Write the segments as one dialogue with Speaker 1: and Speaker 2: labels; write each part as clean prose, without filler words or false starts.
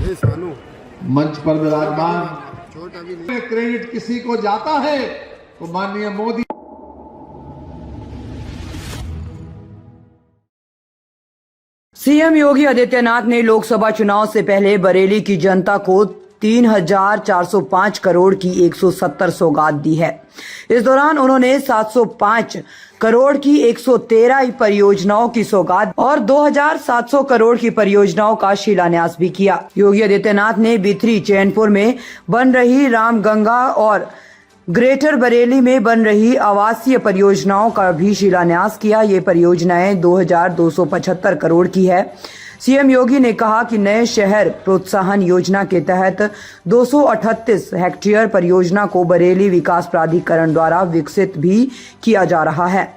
Speaker 1: मंच पर विराजमान क्रेडिट किसी को जाता है तो माननीय मोदी।
Speaker 2: सीएम योगी आदित्यनाथ ने लोकसभा चुनाव से पहले बरेली की जनता को 3,405 करोड़ की 170 सौगात दी है। इस दौरान उन्होंने 705 करोड़ की 113 परियोजनाओं की सौगात और 2,700 करोड़ की परियोजनाओं का शिलान्यास भी किया। योगी आदित्यनाथ ने बिथरी चैनपुर में बन रही रामगंगा और ग्रेटर बरेली में बन रही आवासीय परियोजनाओं का भी शिलान्यास किया। ये परियोजनाएं 2,275 करोड़ की है। सीएम योगी ने कहा कि नए शहर प्रोत्साहन योजना के तहत 238 हेक्टेयर परियोजना को बरेली विकास प्राधिकरण द्वारा विकसित भी किया जा रहा है।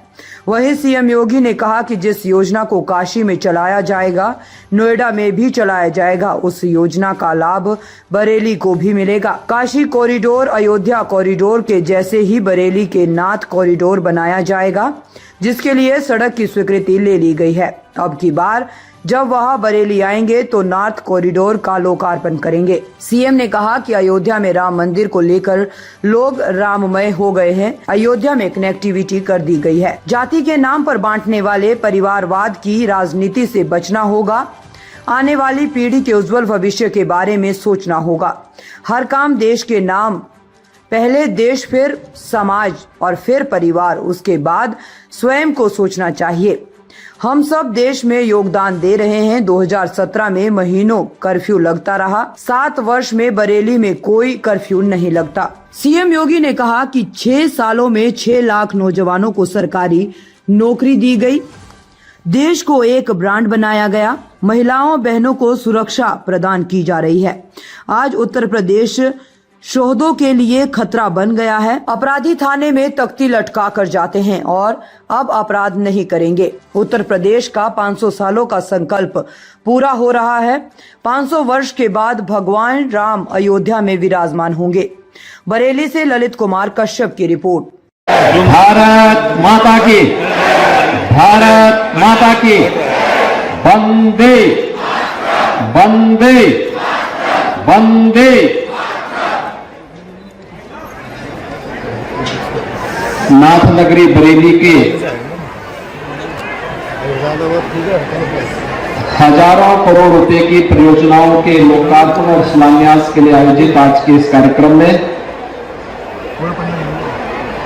Speaker 2: वहीं सीएम योगी ने कहा कि जिस योजना को काशी में चलाया जाएगा, नोएडा में भी चलाया जाएगा, उस योजना का लाभ बरेली को भी मिलेगा। काशी कॉरिडोर अयोध्या कॉरिडोर के जैसे ही बरेली के नाथ कॉरिडोर बनाया जाएगा, जिसके लिए सड़क की स्वीकृति ले ली गई है। अब की बार जब वह बरेली आएंगे तो नार्थ कॉरिडोर का लोकार्पण करेंगे। सीएम ने कहा कि अयोध्या में राम मंदिर को लेकर लोग राममय हो गए हैं। अयोध्या में कनेक्टिविटी कर दी गई है। जाति के नाम पर बांटने वाले परिवारवाद की राजनीति से बचना होगा। आने वाली पीढ़ी के उज्जवल भविष्य के बारे में सोचना होगा। हर काम देश के नाम, पहले देश, फिर समाज और फिर परिवार, उसके बाद स्वयं को सोचना चाहिए। हम सब देश में योगदान दे रहे हैं। 2017 में महीनों कर्फ्यू लगता रहा, 7 वर्ष में बरेली में कोई कर्फ्यू नहीं लगता। सीएम योगी ने कहा कि 6 सालों में 6 लाख नौजवानों को सरकारी नौकरी दी गई। देश को एक ब्रांड बनाया गया। महिलाओं बहनों को सुरक्षा प्रदान की जा रही है। आज उत्तर प्रदेश शोधों के लिए खतरा बन गया है। अपराधी थाने में तख्ती लटका कर जाते हैं और अब अपराध नहीं करेंगे। उत्तर प्रदेश का 500 सालों का संकल्प पूरा हो रहा है। 500 वर्ष के बाद भगवान राम अयोध्या में विराजमान होंगे। बरेली से ललित कुमार कश्यप की रिपोर्ट।
Speaker 3: भारत माता की, भारत माता की, वंदे वंदे वंदे। नाथ नगरी बरेली के हजारों करोड़ रुपए की परियोजनाओं के लोकार्पण और शिलान्यास के लिए आयोजित आज के इस कार्यक्रम में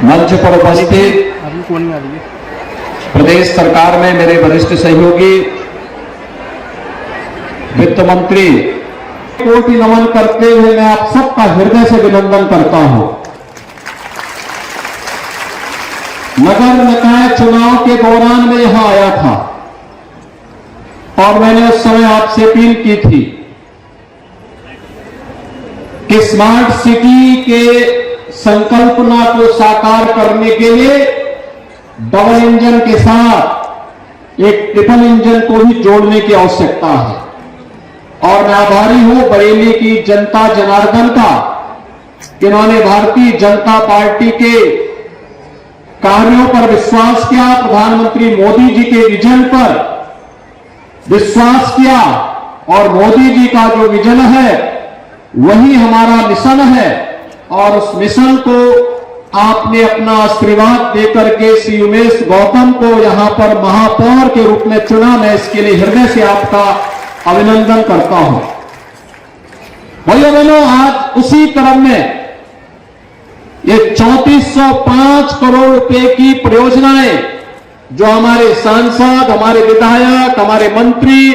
Speaker 3: मंच पर उपस्थित प्रदेश सरकार में मेरे वरिष्ठ सहयोगी वित्त मंत्री कोटि नमन करते हुए मैं आप सबका हृदय से अभिनंदन करता हूं। नगर निकाय चुनाव के दौरान मैं यहां आया था और मैंने उस समय आपसे अपील की थी कि स्मार्ट सिटी के संकल्पना को साकार करने के लिए डबल इंजन के साथ एक ट्रिपल इंजन को भी जोड़ने की आवश्यकता है। और मैं आभारी हूं बरेली की जनता जनार्दन का, इन्होंने भारतीय जनता पार्टी के कार्यों पर विश्वास किया, प्रधानमंत्री मोदी जी के विजन पर विश्वास किया और मोदी जी का जो विजन है वही हमारा मिशन है। और उस मिशन को आपने अपना आशीर्वाद देकर के श्री उमेश गौतम को यहां पर महापौर के रूप में चुना। मैं इसके लिए हृदय से आपका अभिनंदन करता हूं। भाइयों बहनों, आज उसी क्रम में ये 3405 करोड़ रुपए की परियोजनाएं जो हमारे सांसद, हमारे विधायक, हमारे मंत्री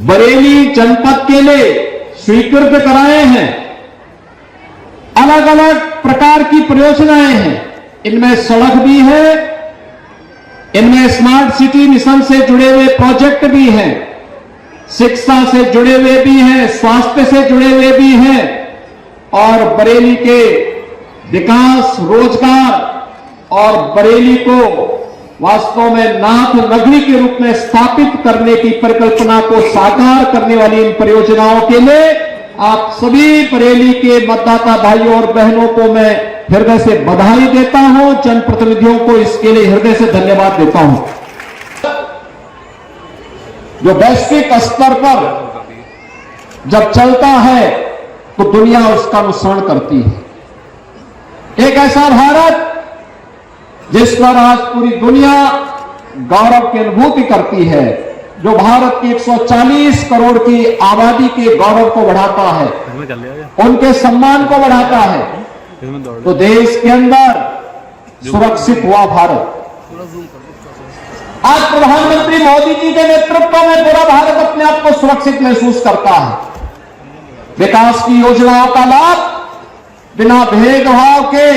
Speaker 3: बरेली जनपद के लिए स्वीकृत कराए हैं, अलग अलग प्रकार की परियोजनाएं हैं। इनमें सड़क भी है, इनमें स्मार्ट सिटी मिशन से जुड़े हुए प्रोजेक्ट भी हैं, शिक्षा से जुड़े हुए भी हैं, स्वास्थ्य से जुड़े हुए भी हैं और बरेली के विकास, रोजगार और बरेली को वास्तव में नाथ नगरी के रूप में स्थापित करने की परिकल्पना को साकार करने वाली इन परियोजनाओं के लिए आप सभी बरेली के मतदाता भाइयों और बहनों को मैं हृदय से बधाई देता हूं। जनप्रतिनिधियों को इसके लिए हृदय से धन्यवाद देता हूं। जो वैश्विक स्तर पर जब चलता है तो दुनिया उसका अनुसरण करती है। एक ऐसा भारत जिस पर आज पूरी दुनिया गौरव की अनुभूति करती है, जो भारत की 140 करोड़ की आबादी के गौरव को बढ़ाता है, उनके सम्मान को बढ़ाता है, तो देश के अंदर सुरक्षित हुआ भारत। आज प्रधानमंत्री मोदी जी के नेतृत्व में पूरा भारत अपने आप को सुरक्षित महसूस करता है। विकास की योजनाओं का लाभ बिना भेदभाव के,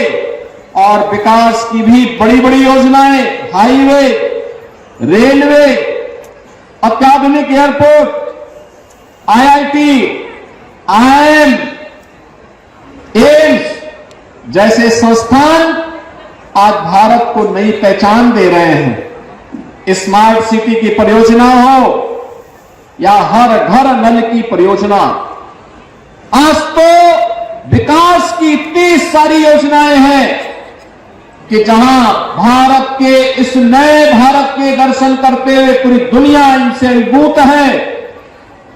Speaker 3: और विकास की भी बड़ी बड़ी योजनाएं, हाईवे, रेलवे, अत्याधुनिक एयरपोर्ट, IIT, IIM, एम्स जैसे संस्थान आज भारत को नई पहचान दे रहे हैं। स्मार्ट सिटी की परियोजना हो या हर घर नल की परियोजना, आज तो विकास की इतनी सारी योजनाएं हैं कि जहां भारत के इस नए भारत के दर्शन करते हुए पूरी दुनिया इनसे अभिभूत है,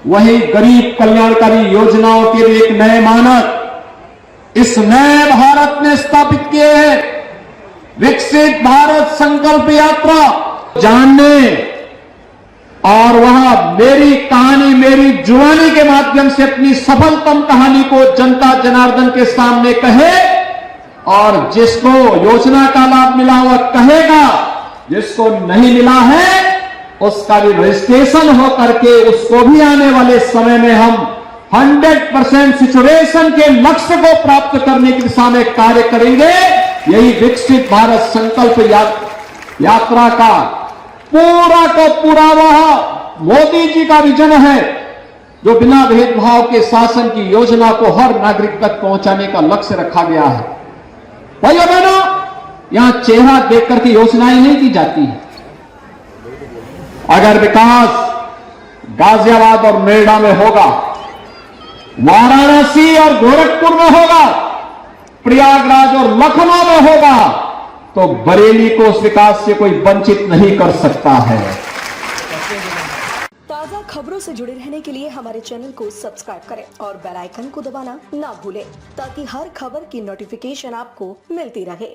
Speaker 3: वही गरीब कल्याणकारी योजनाओं के लिए एक नए मानक इस नए भारत ने स्थापित किए हैं। विकसित भारत संकल्प यात्रा जानने और वहां मेरी कहानी, मेरी जुबानी के माध्यम से अपनी सफलतम कहानी को जनता जनार्दन के सामने कहे, और जिसको योजना का लाभ मिला वह कहेगा, जिसको नहीं मिला है उसका भी रजिस्ट्रेशन हो करके उसको भी आने वाले समय में हम 100% सिचुएशन के लक्ष्य को प्राप्त करने की दिशा में कार्य करेंगे। यही विकसित भारत संकल्प यात्रा का पूरा का पूरा वह मोदी जी का विजन है, जो बिना भेदभाव के शासन की योजना को हर नागरिक तक पहुंचाने का लक्ष्य रखा गया है। भाइयों बहनों, यहां चेहरा देख करके योजनाएं नहीं की जाती है। अगर विकास गाजियाबाद और नोएडा में होगा, वाराणसी और गोरखपुर में होगा, प्रयागराज और लखनऊ में होगा, तो बरेली को उस विकास से कोई वंचित नहीं कर सकता है।
Speaker 4: ताज़ा खबरों से जुड़े रहने के लिए हमारे चैनल को सब्सक्राइब करें और बेल आइकन को दबाना ना भूलें, ताकि हर खबर की नोटिफिकेशन आपको मिलती रहे।